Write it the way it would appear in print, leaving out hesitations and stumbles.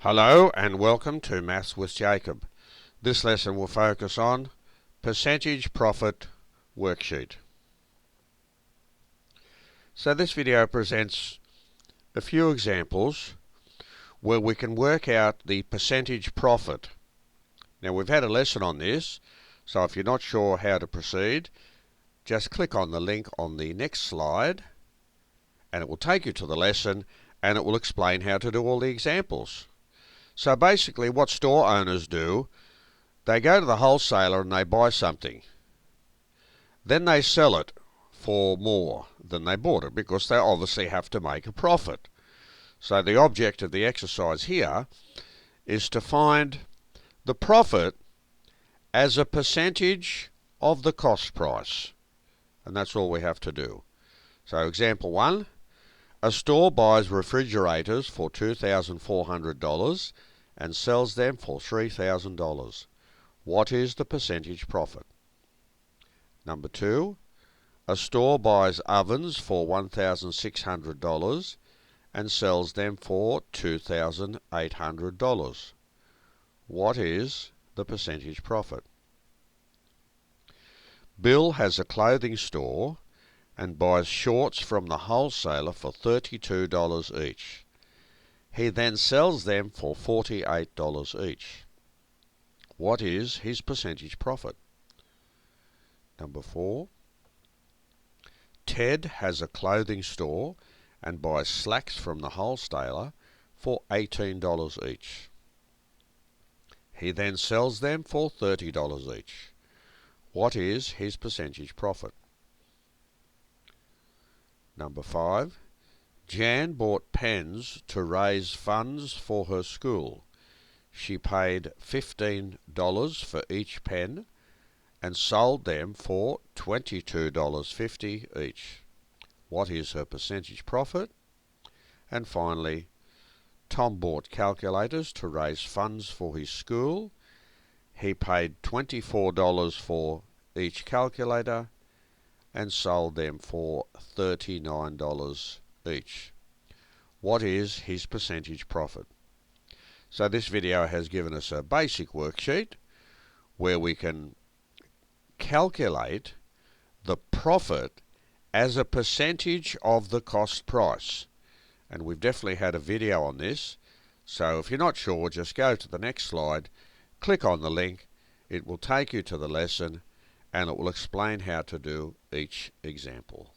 Hello and welcome to Maths with Jacob. This lesson will focus on percentage profit worksheet. So this video presents a few examples where we can work out the percentage profit. Now we've had a lesson on this, so if you're not sure how to proceed, just click on the link on the next slide and it will take you to the lesson and it will explain how to do all the examples. So basically what store owners do, they go to the wholesaler and they buy something. Then they sell it for more than they bought it because they obviously have to make a profit. So the object of the exercise here is to find the profit as a percentage of the cost price. And that's all we have to do. So example 1, a store buys refrigerators for $2,400 and sells them for $3,000. What is the percentage profit? Number 2, a store buys ovens for $1,600 and sells them for $2,800. What is the percentage profit? Bill has a clothing store and buys shorts from the wholesaler for $32 each. He then sells them for $48 each. What is his percentage profit? Number 4. Ted has a clothing store and buys slacks from the wholesaler for $18 each. He then sells them for $30 each. What is his percentage profit? Number 5. Jan bought pens to raise funds for her school. She paid $15 for each pen and sold them for $22.50 each. What is her percentage profit? And finally, Tom bought calculators to raise funds for his school. He paid $24 for each calculator and sold them for $39 each. What is his percentage profit? So this video has given us a basic worksheet where we can calculate the profit as a percentage of the cost price. And we've definitely had a video on this. So if you're not sure, just go to the next slide, click on the link, it will take you to the lesson and it will explain how to do each example.